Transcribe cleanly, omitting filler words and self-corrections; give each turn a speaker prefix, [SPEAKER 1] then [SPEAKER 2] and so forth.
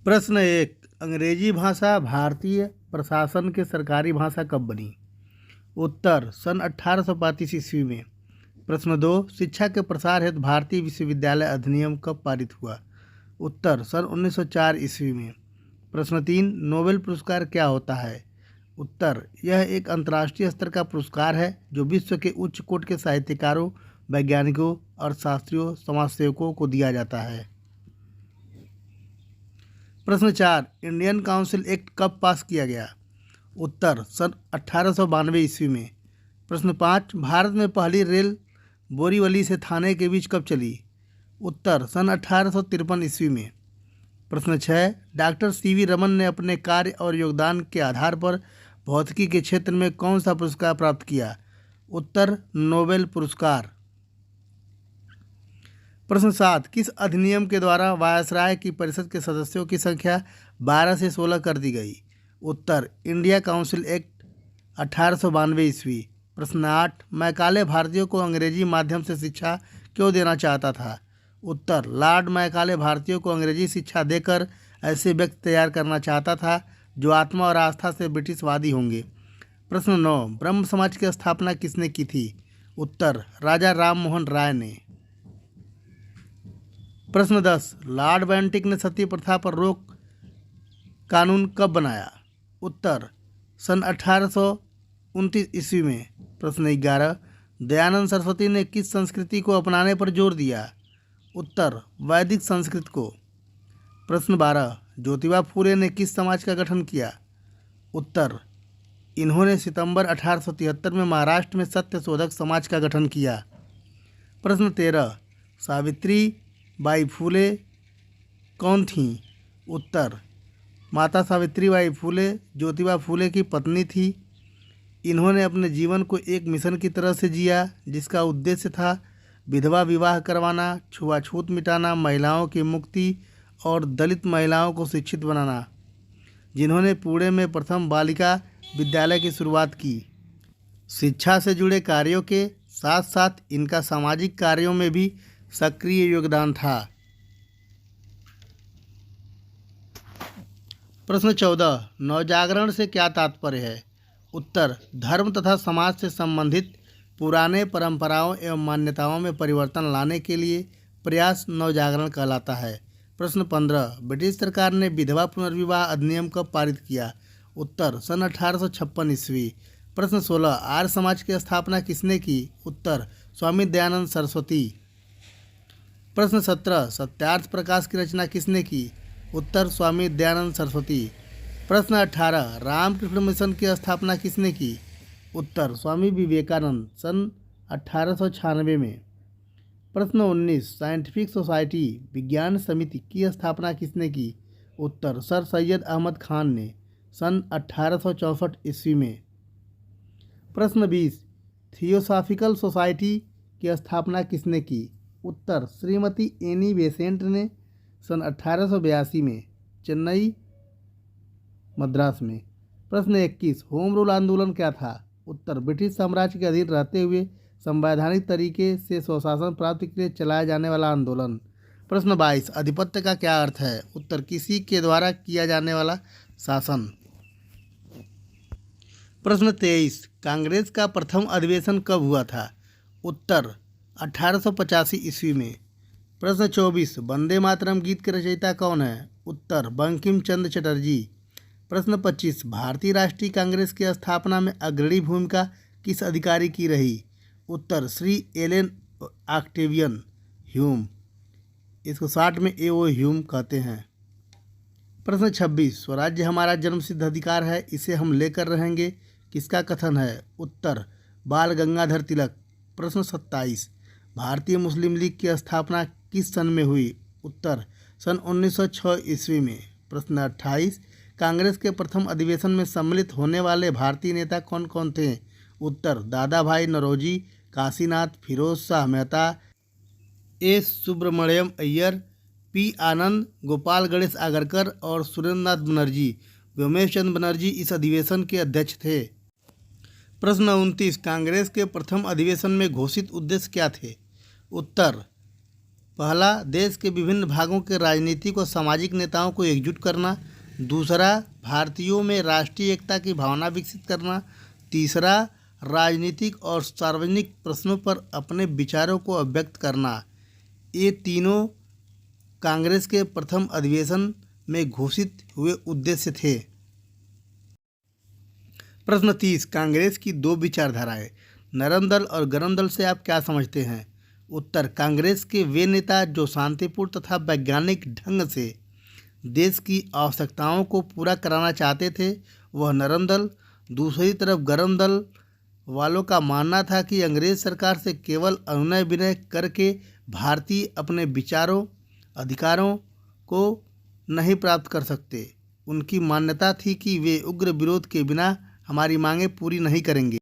[SPEAKER 1] प्रश्न एक, अंग्रेजी भाषा भारतीय प्रशासन के सरकारी भाषा कब बनी? उत्तर, सन 1835 ईस्वी में। प्रश्न दो, शिक्षा के प्रसार हेतु भारतीय विश्वविद्यालय अधिनियम कब पारित हुआ? उत्तर, सन 1904 ईस्वी में। प्रश्न तीन, नोबेल पुरस्कार क्या होता है? उत्तर, यह एक अंतर्राष्ट्रीय स्तर का पुरस्कार है जो विश्व के उच्च कोटि के साहित्यकारों, वैज्ञानिकों, अर्थशास्त्रियों, समाजसेवकों को दिया जाता है। प्रश्न चार, इंडियन काउंसिल एक्ट कब पास किया गया? उत्तर, सन 1892 ईस्वी में। प्रश्न पाँच, भारत में पहली रेल बोरीवली से थाने के बीच कब चली? उत्तर, सन 1853 ईस्वी में। प्रश्न छः, डॉक्टर सीवी रमन ने अपने कार्य और योगदान के आधार पर भौतिकी के क्षेत्र में कौन सा पुरस्कार प्राप्त किया? उत्तर, नोबेल पुरस्कार। प्रश्न सात, किस अधिनियम के द्वारा वायसराय की परिषद के सदस्यों की संख्या 12 से 16 कर दी गई? उत्तर, इंडिया काउंसिल एक्ट 1892 ईस्वी। प्रश्न आठ, मैकाले भारतीयों को अंग्रेजी माध्यम से शिक्षा क्यों देना चाहता था? उत्तर, लॉर्ड मैकाले भारतीयों को अंग्रेजी शिक्षा देकर ऐसे व्यक्ति तैयार करना चाहता था जो आत्मा और आस्था से ब्रिटिशवादी होंगे। प्रश्न नौ, ब्रह्म समाज की स्थापना किसने की थी? उत्तर, राजा राम मोहन राय ने। प्रश्न 10, लॉर्ड बेंटिक ने सती प्रथा पर रोक कानून कब बनाया? उत्तर, सन 1829 ईस्वी में। प्रश्न 11, दयानंद सरस्वती ने किस संस्कृति को अपनाने पर जोर दिया? उत्तर, वैदिक संस्कृत को। प्रश्न 12, ज्योतिबा फूले ने किस समाज का गठन किया? उत्तर, इन्होंने सितंबर 1873 में महाराष्ट्र में सत्य शोधक समाज का गठन किया। प्रश्न 13, सावित्री बाई फूले कौन थीं? उत्तर, माता सावित्री बाई फूले ज्योतिबा फूले की पत्नी थी। इन्होंने अपने जीवन को एक मिशन की तरह से जिया जिसका उद्देश्य था विधवा विवाह करवाना, छुआछूत मिटाना, महिलाओं की मुक्ति और दलित महिलाओं को शिक्षित बनाना। जिन्होंने पुणे में प्रथम बालिका विद्यालय की शुरुआत की। शिक्षा से जुड़े कार्यों के साथ साथ इनका सामाजिक कार्यों में भी सक्रिय योगदान था। प्रश्न 14, नवजागरण से क्या तात्पर्य है? उत्तर, धर्म तथा समाज से संबंधित पुराने परंपराओं एवं मान्यताओं में परिवर्तन लाने के लिए प्रयास नवजागरण कहलाता है। प्रश्न 15, ब्रिटिश सरकार ने विधवा पुनर्विवाह अधिनियम कब पारित किया? उत्तर, सन 1856 ईस्वी। प्रश्न 16, आर्य समाज की स्थापना किसने की? उत्तर, स्वामी दयानंद सरस्वती। प्रश्न 17, सत्यार्थ प्रकाश की रचना किसने की? उत्तर, स्वामी दयानंद सरस्वती। प्रश्न 18, रामकृष्ण मिशन की स्थापना किसने की? उत्तर, स्वामी विवेकानंद, सन 1896 में। प्रश्न 19, साइंटिफिक सोसाइटी विज्ञान समिति की स्थापना किसने की? उत्तर, सर सैयद अहमद खान ने, सन 1864 ईस्वी में। प्रश्न 20, थियोसॉफिकल सोसाइटी की स्थापना किसने की? उत्तर, श्रीमती एनी बेसेंट ने, सन 1882 में, चेन्नई मद्रास में। प्रश्न 21, होम रूल आंदोलन क्या था? उत्तर, ब्रिटिश साम्राज्य के अधीन रहते हुए संवैधानिक तरीके से स्वशासन प्राप्ति के लिए चलाया जाने वाला आंदोलन। प्रश्न 22, आधिपत्य का क्या अर्थ है? उत्तर, किसी के द्वारा किया जाने वाला शासन। प्रश्न 23, कांग्रेस का प्रथम अधिवेशन कब हुआ था? उत्तर, 1885 ईस्वी में। प्रश्न 24, वंदे मातरम गीत के रचयिता कौन है? उत्तर, बंकिम चंद्र चटर्जी। प्रश्न 25, भारतीय राष्ट्रीय कांग्रेस की स्थापना में अग्रणी भूमिका किस अधिकारी की रही? उत्तर, श्री एलन ऑक्टेवियन ह्यूम। इसको शॉर्ट में A.O. ह्यूम कहते हैं। प्रश्न 26, स्वराज्य हमारा जन्मसिद्ध अधिकार है, इसे हम लेकर रहेंगे, किसका कथन है? उत्तर, बाल गंगाधर तिलक। प्रश्न 27, भारतीय मुस्लिम लीग की स्थापना किस सन में हुई? उत्तर, सन 1906 ईस्वी में। प्रश्न 28, कांग्रेस के प्रथम अधिवेशन में सम्मिलित होने वाले भारतीय नेता कौन कौन थे? उत्तर, दादा भाई नौरोजी, काशीनाथ, फिरोज शाह मेहता, एस सुब्रमण्यम अय्यर, पी आनंद, गोपाल गणेश आगरकर और सुरेंद्रनाथ बनर्जी। व्योमेश चंद्र बनर्जी इस अधिवेशन के अध्यक्ष थे। प्रश्न 29, कांग्रेस के प्रथम अधिवेशन में घोषित उद्देश्य क्या थे? उत्तर, पहला, देश के विभिन्न भागों के राजनीतिक और सामाजिक नेताओं को एकजुट करना। दूसरा, भारतीयों में राष्ट्रीय एकता की भावना विकसित करना। तीसरा, राजनीतिक और सार्वजनिक प्रश्नों पर अपने विचारों को अभिव्यक्त करना। ये तीनों कांग्रेस के प्रथम अधिवेशन में घोषित हुए उद्देश्य थे। प्रश्न 30, कांग्रेस की दो विचारधाराएं, नरम दल और गरम दल से आप क्या समझते हैं? उत्तर, कांग्रेस के वे नेता जो शांतिपूर्ण तथा वैज्ञानिक ढंग से देश की आवश्यकताओं को पूरा कराना चाहते थे, वह नरम दल। दूसरी तरफ गरम दल वालों का मानना था कि अंग्रेज सरकार से केवल अनुनय विनय करके भारतीय अपने विचारों अधिकारों को नहीं प्राप्त कर सकते। उनकी मान्यता थी कि वे उग्र विरोध के बिना हमारी मांगें पूरी नहीं करेंगे।